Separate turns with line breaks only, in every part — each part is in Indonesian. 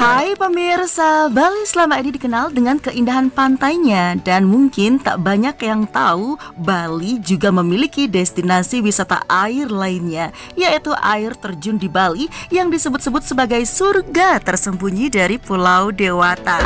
Hai pemirsa, Bali selama ini dikenal dengan keindahan pantainya dan mungkin tak banyak yang tahu Bali juga memiliki destinasi wisata air lainnya, yaitu air terjun di Bali yang disebut-sebut sebagai surga tersembunyi dari Pulau Dewata.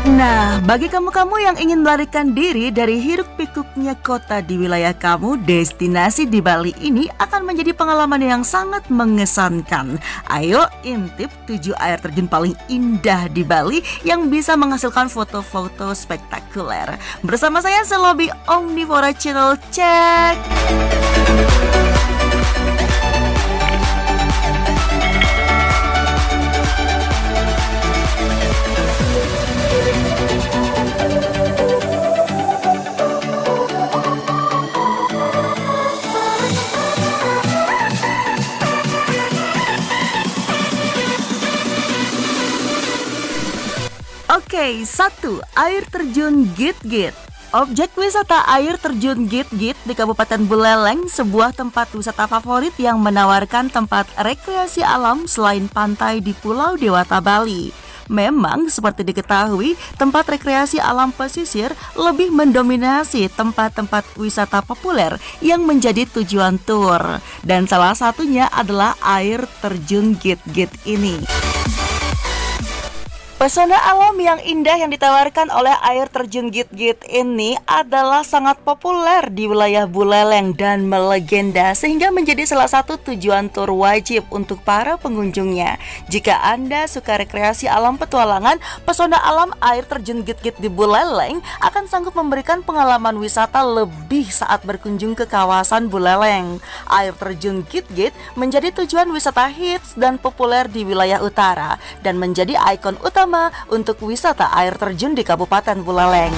Nah, bagi kamu-kamu yang ingin melarikan diri dari hiruk-pikuknya kota di wilayah kamu, destinasi di Bali ini akan menjadi pengalaman yang sangat mengesankan. Ayo intip 7 air terjun paling indah di Bali yang bisa menghasilkan foto-foto spektakuler. Bersama saya Selobi Omnivora Channel, cek! Oke, 1. Air terjun Git-Git. Objek wisata air terjun Git-Git di Kabupaten Buleleng, sebuah tempat wisata favorit yang menawarkan tempat rekreasi alam selain pantai di Pulau Dewata, Bali. Memang seperti diketahui, tempat rekreasi alam pesisir lebih mendominasi tempat-tempat wisata populer yang menjadi tujuan tur. Dan salah satunya adalah air terjun Git-Git ini. Pesona alam yang indah yang ditawarkan oleh air terjun Git-Git ini adalah sangat populer di wilayah Buleleng dan melegenda sehingga menjadi salah satu tujuan tur wajib untuk para pengunjungnya. Jika Anda suka rekreasi alam petualangan, pesona alam air terjun Git-Git di Buleleng akan sanggup memberikan pengalaman wisata lebih saat berkunjung ke kawasan Buleleng. Air terjun Git-Git menjadi tujuan wisata hits dan populer di wilayah utara dan menjadi ikon utama untuk wisata air terjun di Kabupaten Buleleng.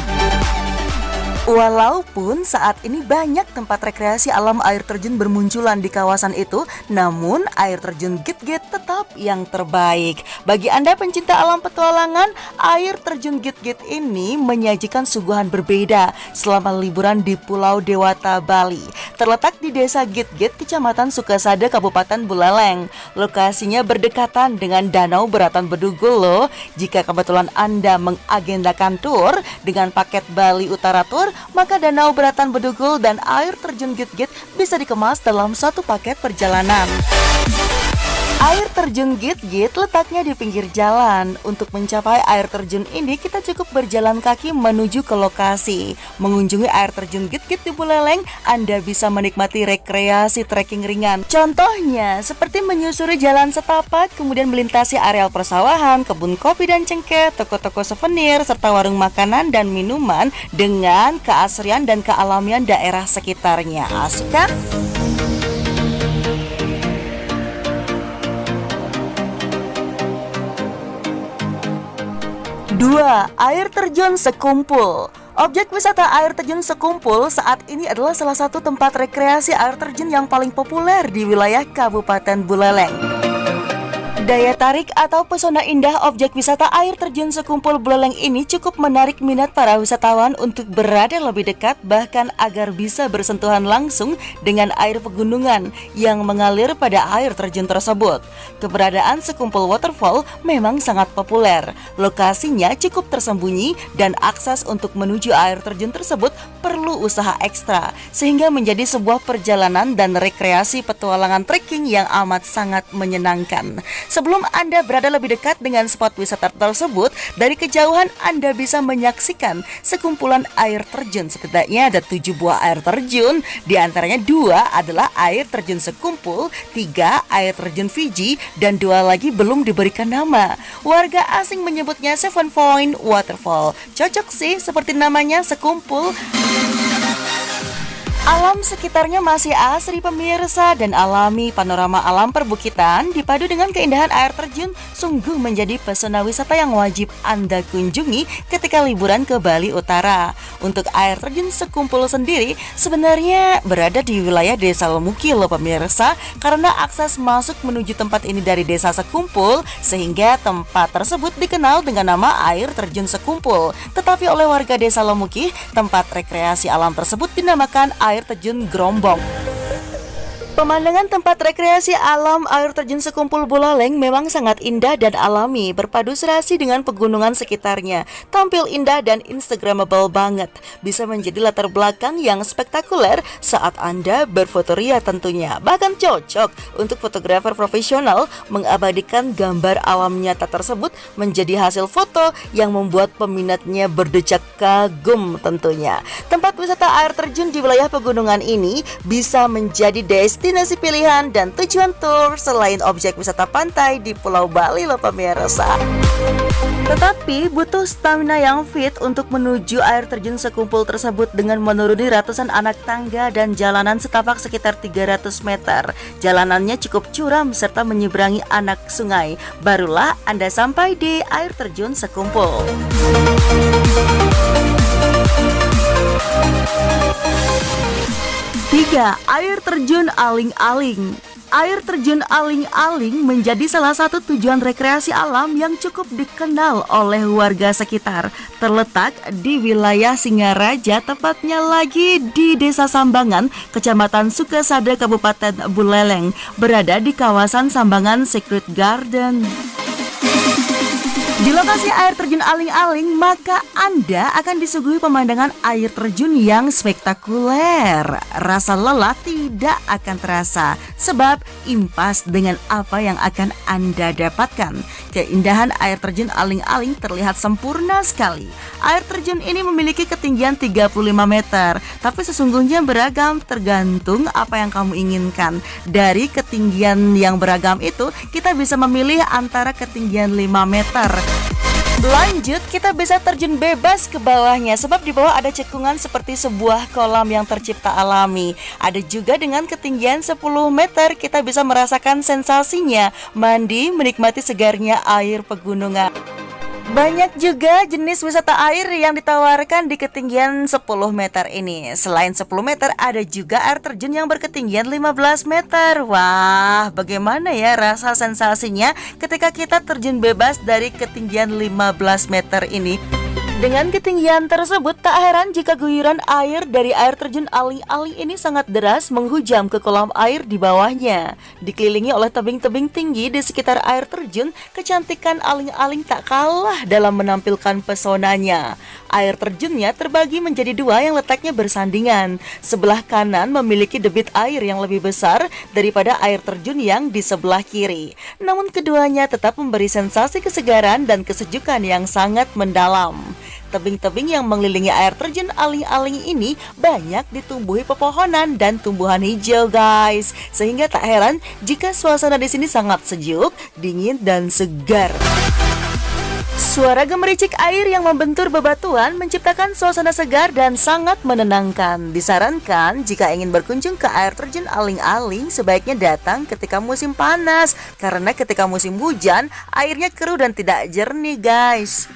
Walaupun saat ini banyak tempat rekreasi alam air terjun bermunculan di kawasan itu, namun air terjun Git-Git tetap yang terbaik. Bagi Anda pencinta alam petualangan, air terjun Git-Git ini menyajikan suguhan berbeda selama liburan di Pulau Dewata, Bali. Terletak di Desa Git-Git, Kecamatan Sukasada, Kabupaten Buleleng. Lokasinya berdekatan dengan Danau Beratan Bedugul loh. Jika kebetulan Anda mengagendakan tur dengan paket Bali Utara Tour, maka Danau Beratan Bedugul dan air terjun Git-Git bisa dikemas dalam satu paket perjalanan. Air terjun Git-Git letaknya di pinggir jalan. Untuk mencapai air terjun ini, kita cukup berjalan kaki menuju ke lokasi. Mengunjungi air terjun Git-Git di Buleleng, Anda bisa menikmati rekreasi trekking ringan. Contohnya, seperti menyusuri jalan setapak, kemudian melintasi areal persawahan, kebun kopi dan cengkeh, toko-toko souvenir, serta warung makanan dan minuman dengan keasrian dan kealamian daerah sekitarnya. Asik kan? 2. Air terjun Sekumpul. Objek wisata air terjun Sekumpul saat ini adalah salah satu tempat rekreasi air terjun yang paling populer di wilayah Kabupaten Buleleng. Daya tarik atau pesona indah objek wisata air terjun Sekumpul Buleleng ini cukup menarik minat para wisatawan untuk berada lebih dekat, bahkan agar bisa bersentuhan langsung dengan air pegunungan yang mengalir pada air terjun tersebut. Keberadaan Sekumpul Waterfall memang sangat populer. Lokasinya cukup tersembunyi dan akses untuk menuju air terjun tersebut perlu usaha ekstra, sehingga menjadi sebuah perjalanan dan rekreasi petualangan trekking yang amat sangat menyenangkan. Sebelum Anda berada lebih dekat dengan spot wisata tersebut, dari kejauhan Anda bisa menyaksikan sekumpulan air terjun. Setidaknya ada 7 buah air terjun, di antaranya 2 adalah air terjun Sekumpul, 3 air terjun Fiji, dan 2 lagi belum diberikan nama. Warga asing menyebutnya Seven Point Waterfall. Cocok sih seperti namanya, Sekumpul. Alam sekitarnya masih asri pemirsa dan alami. Panorama alam perbukitan dipadu dengan keindahan air terjun sungguh menjadi pesona wisata yang wajib Anda kunjungi ketika liburan ke Bali Utara. Untuk air terjun Sekumpul sendiri sebenarnya berada di wilayah Desa Lemuki loh pemirsa, karena akses masuk menuju tempat ini dari Desa Sekumpul sehingga tempat tersebut dikenal dengan nama air terjun Sekumpul. Tetapi oleh warga Desa Lemuki, tempat rekreasi alam tersebut dinamakan air terjun Grombong. Pemandangan tempat rekreasi alam air terjun Sekumpul Buleleng memang sangat indah dan alami, berpadu serasi dengan pegunungan sekitarnya. Tampil indah dan instagramable banget, bisa menjadi latar belakang yang spektakuler saat Anda berfotoria tentunya. Bahkan cocok untuk fotografer profesional mengabadikan gambar alam nyata tersebut menjadi hasil foto yang membuat peminatnya berdecak kagum tentunya. Tempat wisata air terjun di wilayah pegunungan ini bisa menjadi destinasi pilihan dan tujuan tur selain objek wisata pantai di Pulau Bali loh pemirsa. Tetapi butuh stamina yang fit untuk menuju air terjun Sekumpul tersebut dengan menuruni ratusan anak tangga dan jalanan setapak sekitar 300 meter. Jalanannya cukup curam serta menyeberangi anak sungai. Barulah Anda sampai di air terjun Sekumpul. 3. Air terjun Aling-Aling. Air terjun Aling-Aling menjadi salah satu tujuan rekreasi alam yang cukup dikenal oleh warga sekitar. Terletak di wilayah Singaraja, tepatnya lagi di Desa Sambangan, Kecamatan Sukasada, Kabupaten Buleleng, berada di kawasan Sambangan Secret Garden. Di lokasi air terjun Aling-Aling, maka Anda akan disuguhi pemandangan air terjun yang spektakuler. Rasa lelah tidak akan terasa, sebab impas dengan apa yang akan Anda dapatkan. Keindahan air terjun Aling-Aling terlihat sempurna sekali. Air terjun ini memiliki ketinggian 35 meter, tapi sesungguhnya beragam tergantung apa yang kamu inginkan. Dari ketinggian yang beragam itu, kita bisa memilih antara ketinggian 5 meter. Lanjut, kita bisa terjun bebas ke bawahnya, sebab di bawah ada cekungan seperti sebuah kolam yang tercipta alami. Ada juga dengan ketinggian 10 meter, kita bisa merasakan sensasinya mandi menikmati segarnya air pegunungan. Banyak juga jenis wisata air yang ditawarkan di ketinggian 10 meter ini. Selain 10 meter, ada juga air terjun yang berketinggian 15 meter. Wah, bagaimana ya rasa sensasinya ketika kita terjun bebas dari ketinggian 15 meter ini? Dengan ketinggian tersebut, tak heran jika guyuran air dari air terjun Aling-Aling ini sangat deras menghujam ke kolam air di bawahnya. Dikelilingi oleh tebing-tebing tinggi di sekitar air terjun, kecantikan Aling-Aling tak kalah dalam menampilkan pesonanya. Air terjunnya terbagi menjadi dua yang letaknya bersandingan. Sebelah kanan memiliki debit air yang lebih besar daripada air terjun yang di sebelah kiri. Namun keduanya tetap memberi sensasi kesegaran dan kesejukan yang sangat mendalam. Tebing-tebing yang mengelilingi air terjun Aling-Aling ini banyak ditumbuhi pepohonan dan tumbuhan hijau, guys. Sehingga tak heran jika suasana di sini sangat sejuk, dingin dan segar. Suara gemericik air yang membentur bebatuan menciptakan suasana segar dan sangat menenangkan. Disarankan jika ingin berkunjung ke air terjun Aling-Aling, sebaiknya datang ketika musim panas, karena ketika musim hujan airnya keruh dan tidak jernih, guys.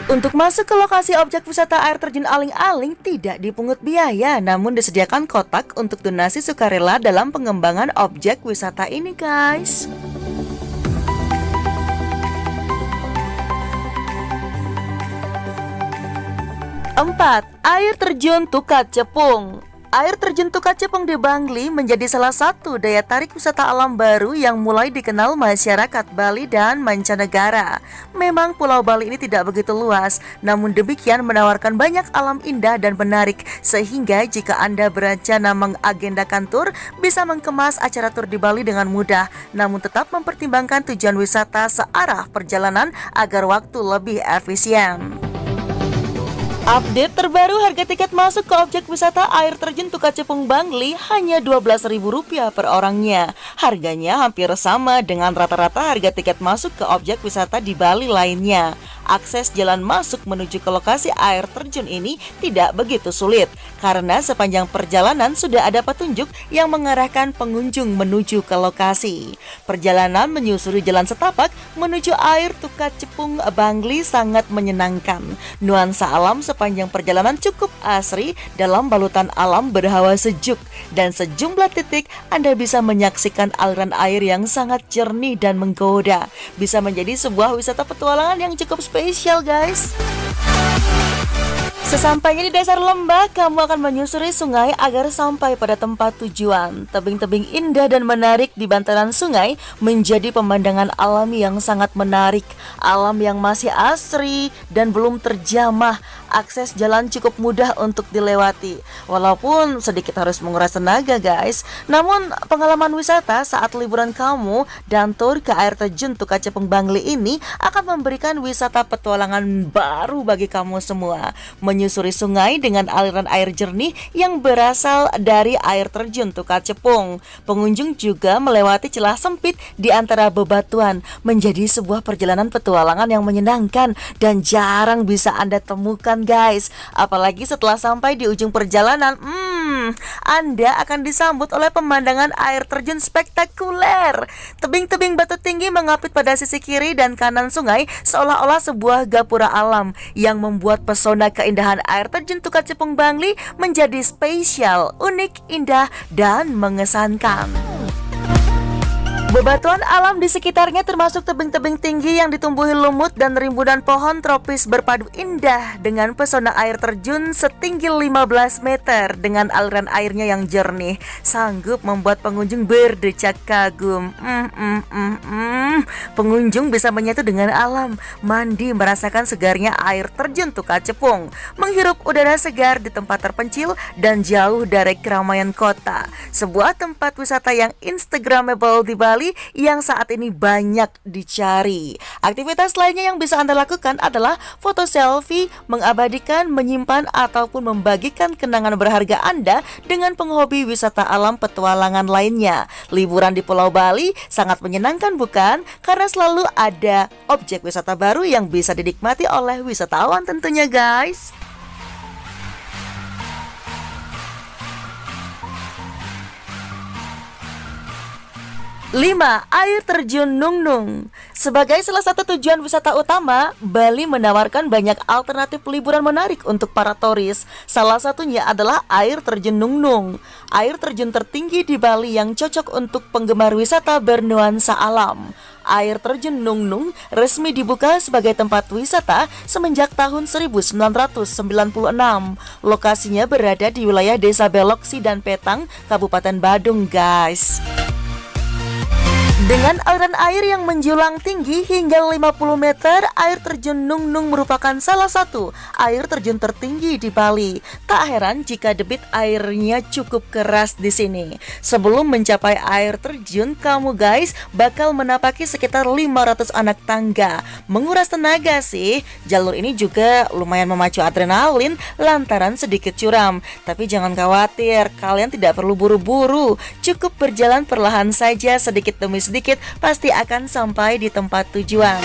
Untuk masuk ke lokasi objek wisata air terjun Aling-Aling tidak dipungut biaya, namun disediakan kotak untuk donasi sukarela dalam pengembangan objek wisata ini, guys. 4. Air terjun Tukat Cepung. Air terjun Tukat Cepung di Bangli menjadi salah satu daya tarik wisata alam baru yang mulai dikenal masyarakat Bali dan mancanegara. Memang Pulau Bali ini tidak begitu luas, namun demikian menawarkan banyak alam indah dan menarik, sehingga jika Anda berencana mengagendakan tur, bisa mengemas acara tur di Bali dengan mudah, namun tetap mempertimbangkan tujuan wisata searah perjalanan agar waktu lebih efisien. Update terbaru, harga tiket masuk ke objek wisata air terjun Tukat Cepung Bangli hanya Rp12.000 per orangnya. Harganya hampir sama dengan rata-rata harga tiket masuk ke objek wisata di Bali lainnya. Akses jalan masuk menuju ke lokasi air terjun ini tidak begitu sulit, karena sepanjang perjalanan sudah ada petunjuk yang mengarahkan pengunjung menuju ke lokasi. Perjalanan menyusuri jalan setapak menuju air Tukat Cepung Bangli sangat menyenangkan. Nuansa alam sepanjang perjalanan cukup asri dalam balutan alam berhawa sejuk, dan sejumlah titik Anda bisa menyaksikan aliran air yang sangat jernih dan menggoda. Bisa menjadi sebuah wisata petualangan yang cukup spesial, guys. Sesampainya di dasar lembah, kamu akan menyusuri sungai agar sampai pada tempat tujuan. Tebing-tebing indah dan menarik di bantaran sungai menjadi pemandangan alami yang sangat menarik. Alam yang masih asri dan belum terjamah. Akses jalan cukup mudah untuk dilewati. Walaupun sedikit harus menguras tenaga guys. Namun pengalaman wisata saat liburan kamu dan tur ke air terjun Tukacepung Bangli ini akan memberikan wisata petualangan baru bagi kamu semua. Menyusuri sungai dengan aliran air jernih yang berasal dari air terjun Tukacepung. Pengunjung juga melewati celah sempit di antara bebatuan, menjadi sebuah perjalanan petualangan yang menyenangkan dan jarang bisa Anda temukan guys. Apalagi setelah sampai di ujung perjalanan, Anda akan disambut oleh pemandangan air terjun spektakuler. Tebing-tebing batu tinggi mengapit pada sisi kiri dan kanan sungai seolah-olah sebuah gapura alam yang membuat pesona keindahan air terjun Tukacepung Bangli menjadi spesial, unik, indah, dan mengesankan. Bebatuan alam di sekitarnya termasuk tebing-tebing tinggi yang ditumbuhi lumut dan rimbunan pohon tropis berpadu indah dengan pesona air terjun setinggi 15 meter dengan aliran airnya yang jernih, sanggup membuat pengunjung berdecak kagum. Pengunjung bisa menyatu dengan alam, mandi merasakan segarnya air terjun Tukacepung, menghirup udara segar di tempat terpencil dan jauh dari keramaian kota. Sebuah tempat wisata yang instagramable di Bali yang saat ini banyak dicari. Aktivitas lainnya yang bisa Anda lakukan adalah foto selfie, mengabadikan, menyimpan, ataupun membagikan kenangan berharga Anda dengan penghobi wisata alam petualangan lainnya. Liburan di Pulau Bali sangat menyenangkan bukan? Karena selalu ada objek wisata baru yang bisa dinikmati oleh wisatawan tentunya guys. 5. Air terjun Nung Nung. Sebagai salah satu tujuan wisata utama, Bali menawarkan banyak alternatif liburan menarik untuk para turis. Salah satunya adalah air terjun Nung Nung. Air terjun tertinggi di Bali yang cocok untuk penggemar wisata bernuansa alam. Air terjun Nung Nung resmi dibuka sebagai tempat wisata semenjak tahun 1996. Lokasinya berada di wilayah Desa Beloksi dan Petang, Kabupaten Badung guys. Dengan aliran air yang menjulang tinggi hingga 50 meter, air terjun Nung Nung merupakan salah satu air terjun tertinggi di Bali. Tak heran jika debit airnya cukup keras di sini. Sebelum mencapai air terjun, kamu guys bakal menapaki sekitar 500 anak tangga. Menguras tenaga sih. Jalur ini juga lumayan memacu adrenalin lantaran sedikit curam. Tapi jangan khawatir, kalian tidak perlu buru-buru. Cukup berjalan perlahan saja sedikit demi sedikit, pasti akan sampai di tempat tujuan.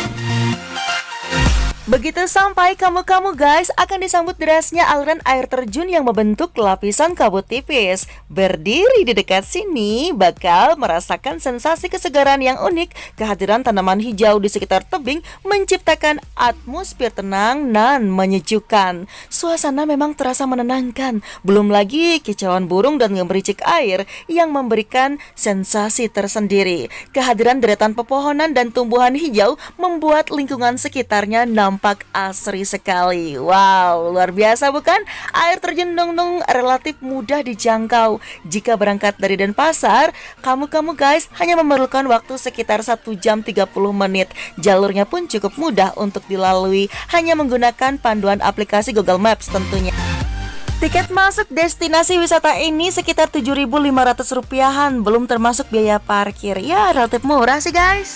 Begitu sampai, kamu guys akan disambut derasnya aliran air terjun yang membentuk lapisan kabut tipis. Berdiri di dekat sini bakal merasakan sensasi kesegaran yang unik. Kehadiran tanaman hijau di sekitar tebing menciptakan atmosfer tenang dan menyejukkan. Suasana memang terasa menenangkan. Belum lagi kicauan burung dan gemericik air yang memberikan sensasi tersendiri. Kehadiran deretan pepohonan dan tumbuhan hijau membuat lingkungan sekitarnya nampak asri sekali. Wow, luar biasa bukan? Air terjun Nung Nung relatif mudah dijangkau. Jika berangkat dari Denpasar, kamu guys hanya memerlukan waktu sekitar 1 jam 30 menit. Jalurnya pun cukup mudah untuk dilalui, hanya menggunakan panduan aplikasi Google Maps tentunya. Tiket masuk destinasi wisata ini sekitar Rp7.500, belum termasuk biaya parkir. Ya, relatif murah sih guys.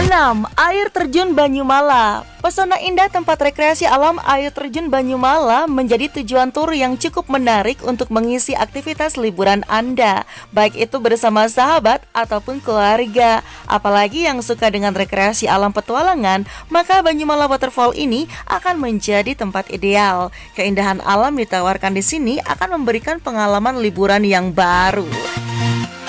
6. Air terjun Banyumala. Pesona indah tempat rekreasi alam air terjun Banyumala menjadi tujuan tur yang cukup menarik untuk mengisi aktivitas liburan Anda, baik itu bersama sahabat ataupun keluarga. Apalagi yang suka dengan rekreasi alam petualangan, maka Banyumala Waterfall ini akan menjadi tempat ideal. Keindahan alam ditawarkan di sini akan memberikan pengalaman liburan yang baru.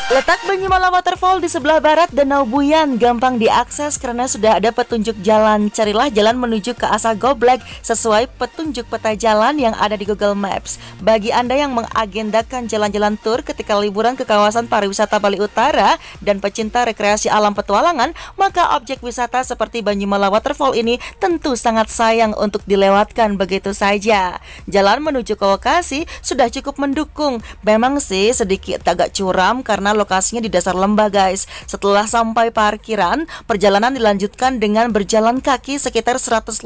Letak Banyumala Waterfall di sebelah barat Danau Buyan, gampang diakses karena sudah ada petunjuk jalan. Carilah jalan menuju ke Asa Goblek sesuai petunjuk peta jalan yang ada di Google Maps. Bagi Anda yang mengagendakan jalan-jalan tur ketika liburan ke kawasan pariwisata Bali Utara dan pecinta rekreasi alam petualangan, maka objek wisata seperti Banyumala Waterfall ini tentu sangat sayang untuk dilewatkan begitu saja. Jalan menuju ke lokasi sudah cukup mendukung. Memang sih sedikit agak curam karena lokasinya di dasar lembah guys. Setelah sampai parkiran, perjalanan dilanjutkan dengan berjalan kaki sekitar 150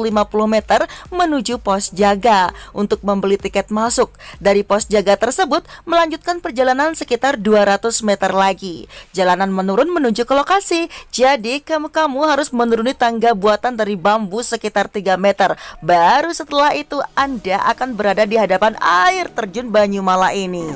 meter menuju pos jaga untuk membeli tiket masuk. Dari pos jaga tersebut melanjutkan perjalanan sekitar 200 meter lagi. Jalanan menurun menuju ke lokasi. Jadi kamu harus menuruni tangga buatan dari bambu sekitar 3 meter. Baru setelah itu Anda akan berada di hadapan air terjun Banyumala ini.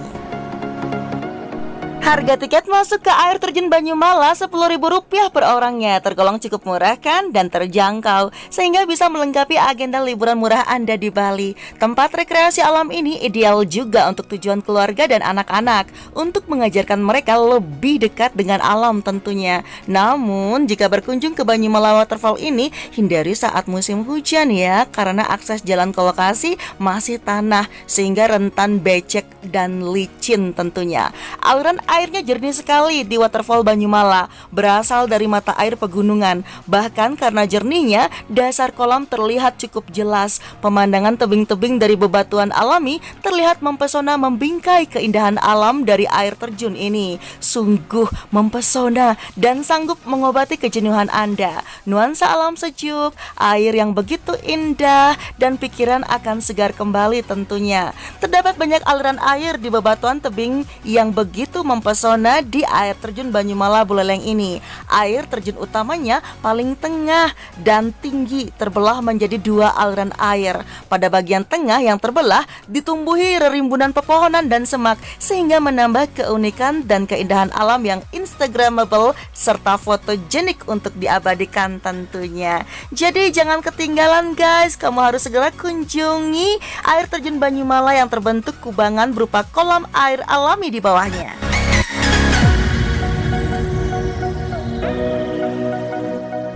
Harga tiket masuk ke air terjun Banyumala Rp10.000 per orangnya, tergolong cukup murah kan dan terjangkau, sehingga bisa melengkapi agenda liburan murah Anda di Bali. Tempat rekreasi alam ini ideal juga untuk tujuan keluarga dan anak-anak, untuk mengajarkan mereka lebih dekat dengan alam tentunya. Namun, jika berkunjung ke Banyumala Waterfall ini, hindari saat musim hujan ya, karena akses jalan ke lokasi masih tanah, sehingga rentan becek dan licin tentunya. Aliran airnya jernih sekali di Waterfall Banyumala, berasal dari mata air pegunungan. Bahkan karena jernihnya, dasar kolam terlihat cukup jelas. Pemandangan tebing-tebing dari bebatuan alami terlihat mempesona, membingkai keindahan alam dari air terjun ini. Sungguh mempesona dan sanggup mengobati kejenuhan Anda. Nuansa alam sejuk, air yang begitu indah, dan pikiran akan segar kembali tentunya. Terdapat banyak aliran air di bebatuan tebing yang begitu mempesona di air terjun Banyumala Buleleng ini. Air terjun utamanya paling tengah dan tinggi, terbelah menjadi 2 aliran air. Pada bagian tengah yang terbelah ditumbuhi rerimbunan pepohonan dan semak, sehingga menambah keunikan dan keindahan alam yang instagramable serta fotogenik untuk diabadikan tentunya. Jadi jangan ketinggalan guys, kamu harus segera kunjungi air terjun Banyumala yang terbentuk kubangan berupa kolam air alami di bawahnya.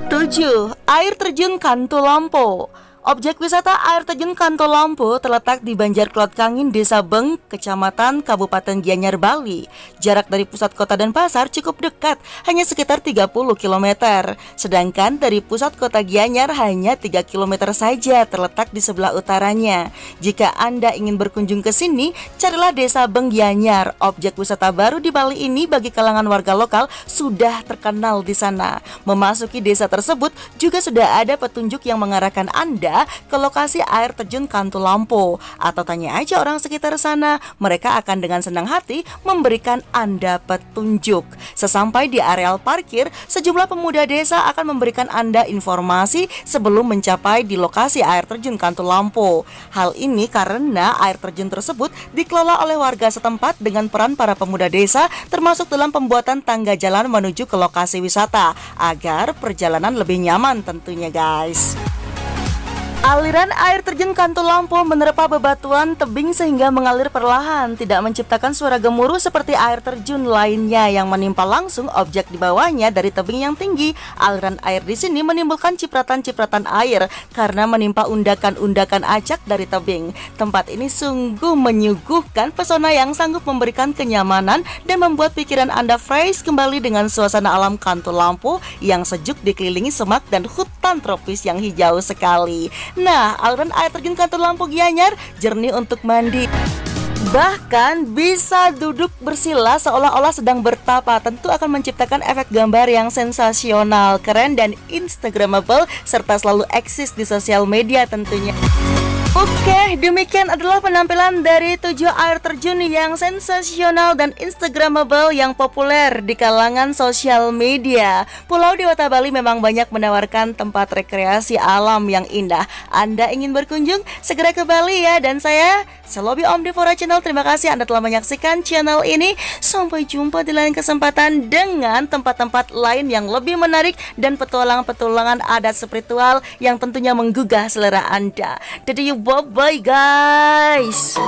7. Air terjun Katulampo. Objek wisata air terjun Katulampo terletak di Banjarklot Kangin, Desa Beng, Kecamatan Kabupaten Gianyar, Bali. Jarak dari pusat kota dan pasar cukup dekat, hanya sekitar 30 km. Sedangkan dari pusat kota Gianyar hanya 3 km saja terletak di sebelah utaranya. Jika Anda ingin berkunjung ke sini, carilah Desa Beng Gianyar. Objek wisata baru di Bali ini bagi kalangan warga lokal sudah terkenal di sana. Memasuki desa tersebut juga sudah ada petunjuk yang mengarahkan Anda ke lokasi air terjun Katulampo, atau tanya aja orang sekitar sana, mereka akan dengan senang hati memberikan Anda petunjuk. Sesampai di areal parkir, sejumlah pemuda desa akan memberikan Anda informasi sebelum mencapai di lokasi air terjun Katulampo. Hal ini karena air terjun tersebut dikelola oleh warga setempat dengan peran para pemuda desa, termasuk dalam pembuatan tangga jalan menuju ke lokasi wisata agar perjalanan lebih nyaman tentunya guys. Aliran air terjun Katulampo menerpa bebatuan tebing sehingga mengalir perlahan, tidak menciptakan suara gemuruh seperti air terjun lainnya yang menimpa langsung objek di bawahnya dari tebing yang tinggi. Aliran air di sini menimbulkan cipratan-cipratan air karena menimpa undakan-undakan acak dari tebing. Tempat ini sungguh menyuguhkan pesona yang sanggup memberikan kenyamanan dan membuat pikiran Anda fresh kembali dengan suasana alam Katulampo yang sejuk dikelilingi semak dan hutan tropis yang hijau sekali. Nah, aliran air terjun Katulampo Gianyar jernih untuk mandi. Bahkan bisa duduk bersila seolah-olah sedang bertapa. Tentu akan menciptakan efek gambar yang sensasional, keren dan instagramable, serta selalu eksis di sosial media tentunya. Oke, demikian adalah penampilan dari 7 air terjun yang sensasional dan instagramable yang populer di kalangan sosial media. Pulau Dewata Bali memang banyak menawarkan tempat rekreasi alam yang indah. Anda ingin berkunjung? Segera ke Bali ya. Dan saya, Selobi Omnivora Channel, terima kasih Anda telah menyaksikan channel ini. Sampai jumpa di lain kesempatan dengan tempat-tempat lain yang lebih menarik dan petualangan-petualangan adat spiritual yang tentunya menggugah selera Anda. Dadah, bye-bye guys.